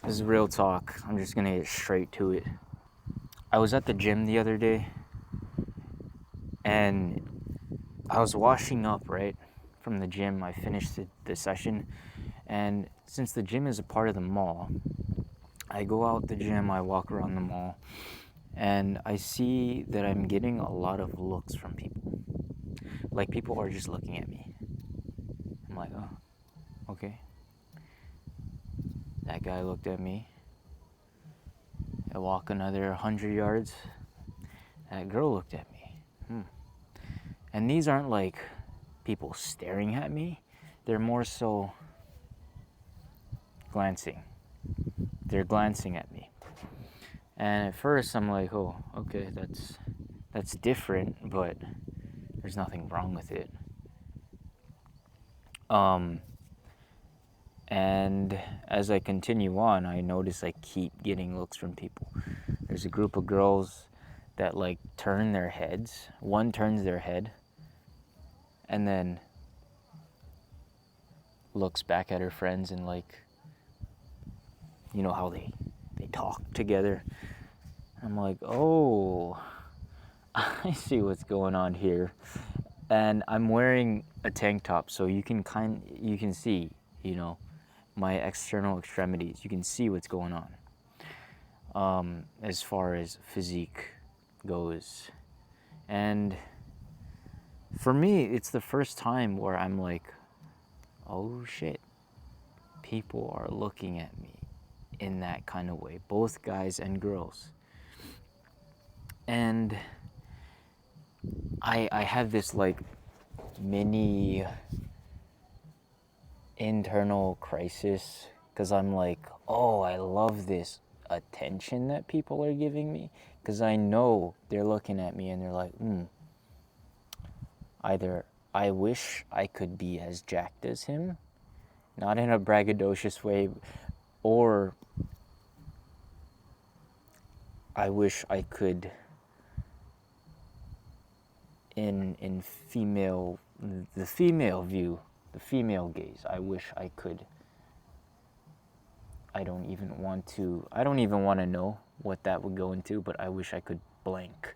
This is real talk. I'm just gonna get straight to it. I was at the gym the other day and I was washing up, right? From the gym. I finished the session. And since the gym is a part of the mall, I go out the gym, I walk around the mall, and I see that I'm getting a lot of looks from people. Like people are just looking at me. I'm like, oh, okay. That guy looked at me. I walk another 100 yards. That girl looked at me. And these aren't like people staring at me. They're more so glancing. They're glancing at me. And at first I'm like, oh, okay, that's different, but there's nothing wrong with it. And as I continue on, I notice I keep getting looks from people. There's a group of girls that like turn their heads. One turns their head and then looks back at her friends and like, you know how they talk together. I'm like, oh, I see what's going on here. And I'm wearing a tank top, so you can see, you know, my external extremities. You can see what's going on as far as physique goes. And for me, it's the first time where I'm like, oh shit, people are looking at me in that kind of way, both guys and girls. And I have this like mini internal crisis because I'm like, oh, I love this attention that people are giving me because I know they're looking at me and they're like, either I wish I could be as jacked as him, not in a braggadocious way, or I wish I could in the female view, the female gaze, I wish I could. I don't even want to know what that would go into, but I wish I could blank.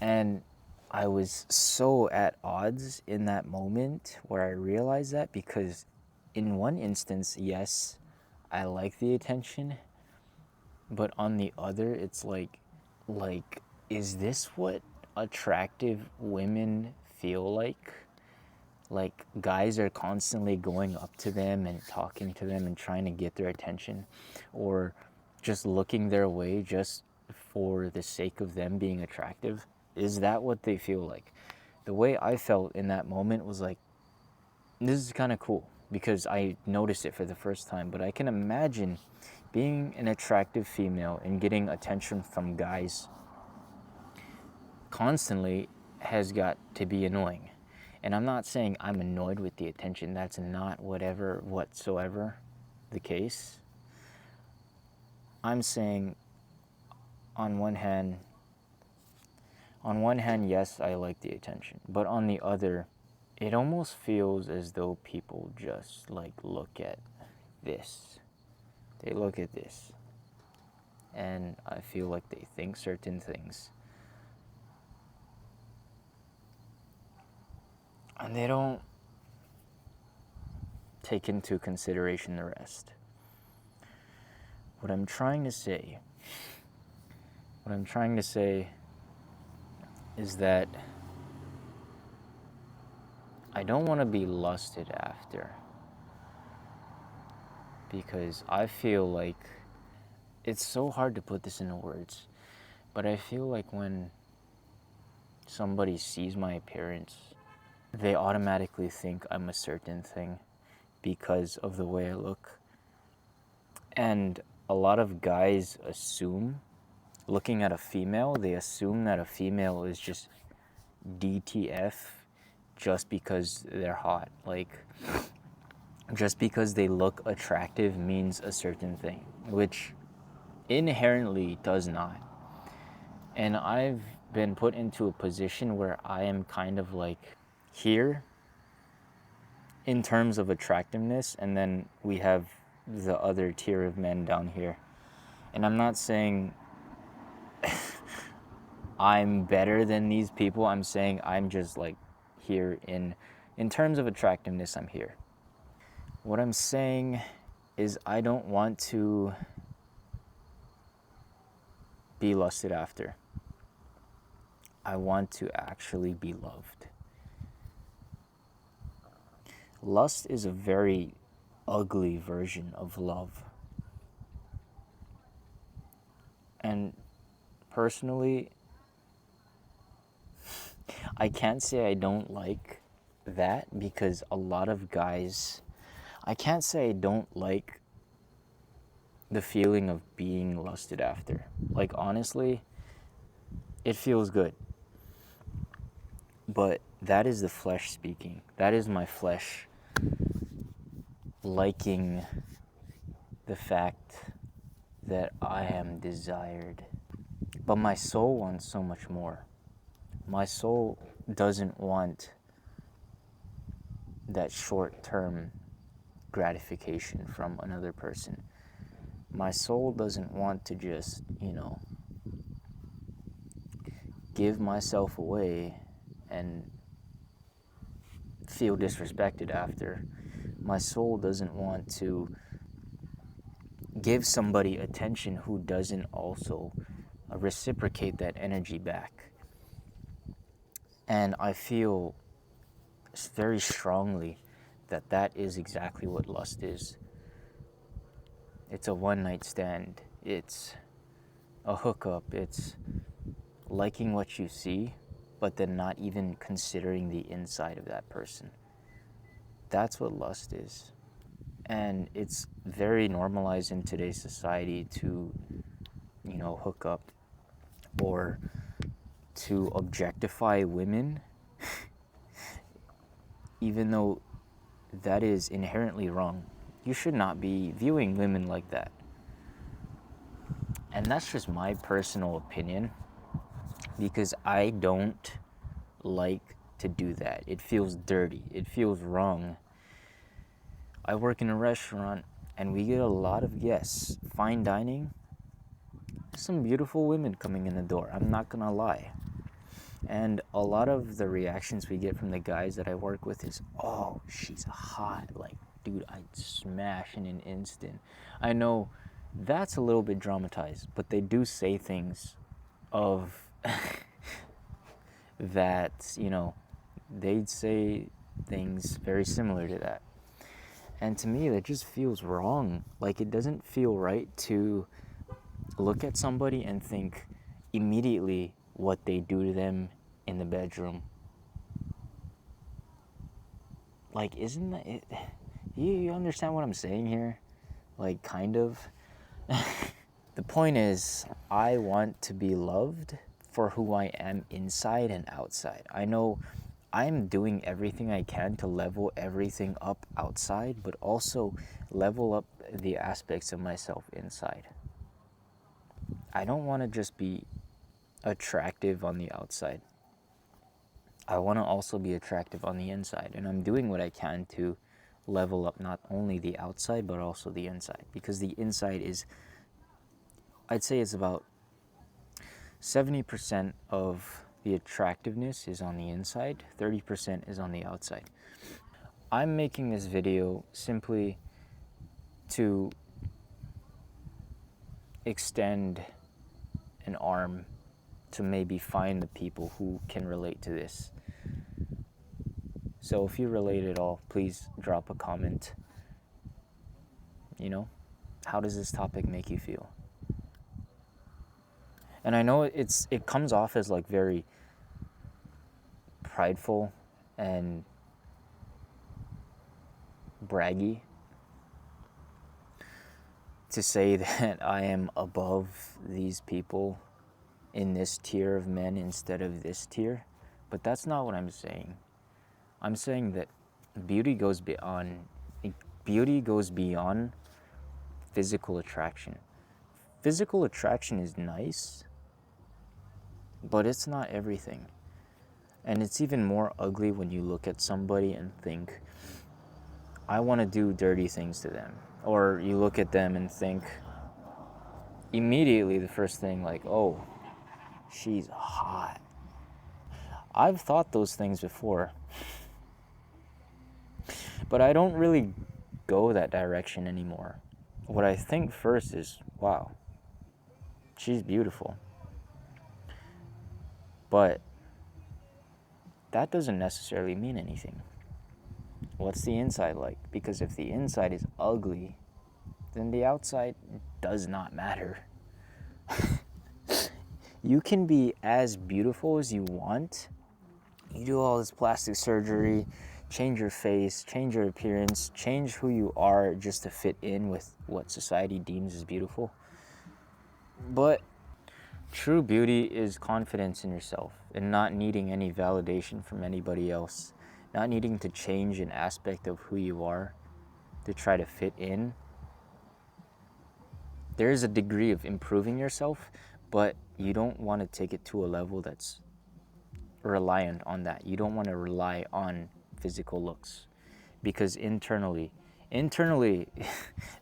And I was so at odds in that moment where I realized that, because in one instance, yes, I like the attention, but on the other, it's like, is this what attractive women feel like? Like guys are constantly going up to them and talking to them and trying to get their attention, or just looking their way just for the sake of them being attractive? Is that what they feel like? The way I felt in that moment was like, this is kind of cool because I noticed it for the first time, but I can imagine being an attractive female and getting attention from guys constantly has got to be annoying. And I'm not saying I'm annoyed with the attention. That's not whatsoever the case. I'm saying on one hand, yes, I like the attention. But on the other, it almost feels as though people just like look at this. They look at this. And I feel like they think certain things. And they don't take into consideration the rest. What I'm trying to say is that I don't want to be lusted after, because I feel like it's so hard to put this into words, but I feel like when somebody sees my appearance, they automatically think I'm a certain thing because of the way I look. And a lot of guys assume, looking at a female, they assume that a female is just DTF just because they're hot. Like, just because they look attractive means a certain thing, which inherently does not. And I've been put into a position where I am kind of like here in terms of attractiveness, and then we have the other tier of men down here. And I'm not saying I'm better than these people. I'm saying I'm just like here in terms of attractiveness, I'm here. What I'm saying is I don't want to be lusted after. I want to actually be loved. Lust is a very ugly version of love. And personally, I can't say I don't like that, because a lot of guys, I can't say I don't like the feeling of being lusted after. Like, honestly, it feels good. But that is the flesh speaking. That is my flesh liking the fact that I am desired. But my soul wants so much more. My soul doesn't want that short-term gratification from another person. My soul doesn't want to just, give myself away and feel disrespected after. My soul doesn't want to give somebody attention who doesn't also reciprocate that energy back. And I feel very strongly that that is exactly what lust is. It's a one-night stand. It's a hookup. It's liking what you see, but then not even considering the inside of that person. That's what lust is. And it's very normalized in today's society to, hook up or to objectify women, even though that is inherently wrong. You should not be viewing women like that. And that's just my personal opinion, because I don't like to do that. It feels dirty. It feels wrong. I work in a restaurant and we get a lot of guests. Fine dining, some beautiful women coming in the door. I'm not gonna lie. And a lot of the reactions we get from the guys that I work with is, oh, she's hot. Like, dude, I'd smash in an instant. I know that's a little bit dramatized, but they do say things of that, they'd say things very similar to that. And to me, that just feels wrong. Like, it doesn't feel right to look at somebody and think immediately what they do to them in the bedroom. Like, isn't that it? You understand what I'm saying here? Like, kind of. The point is, I want to be loved for who I am inside and outside. I know I'm doing everything I can to level everything up outside, but also level up the aspects of myself inside. I don't want to just be attractive on the outside. I want to also be attractive on the inside, and I'm doing what I can to level up not only the outside but also the inside, because the inside is, I'd say it's about 70% of the attractiveness is on the inside, 30% is on the outside. I'm making this video simply to extend an arm to maybe find the people who can relate to this. So if you relate at all, please drop a comment. How does this topic make you feel? And I know it comes off as like very prideful and braggy to say that I am above these people in this tier of men instead of this tier, but that's not what I'm saying. I'm saying that beauty goes beyond physical attraction. Physical attraction is nice, but it's not everything. And it's even more ugly when you look at somebody and think, I want to do dirty things to them. Or you look at them and think immediately the first thing like, oh, she's hot. I've thought those things before. But I don't really go that direction anymore. What I think first is, wow, she's beautiful. But that doesn't necessarily mean anything. What's the inside like? Because if the inside is ugly, then the outside does not matter. You can be as beautiful as you want. You do all this plastic surgery, change your face, change your appearance, change who you are just to fit in with what society deems as beautiful. But true beauty is confidence in yourself and not needing any validation from anybody else, not needing to change an aspect of who you are to try to fit in. There is a degree of improving yourself, but you don't want to take it to a level that's reliant on that. You don't want to rely on physical looks, because internally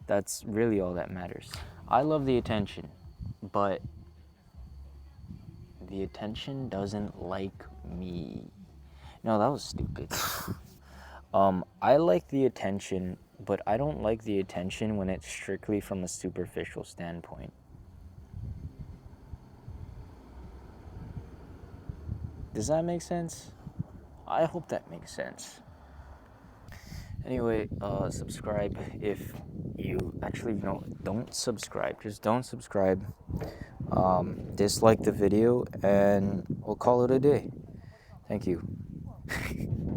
that's really all that matters. I love the attention, but the attention doesn't like me. No, that was stupid. I like the attention, but I don't like the attention when it's strictly from a superficial standpoint. Does that make sense? I hope that makes sense. Anyway, subscribe if you actually don't subscribe. Just don't subscribe. Dislike the video, and we'll call it a day. Thank you.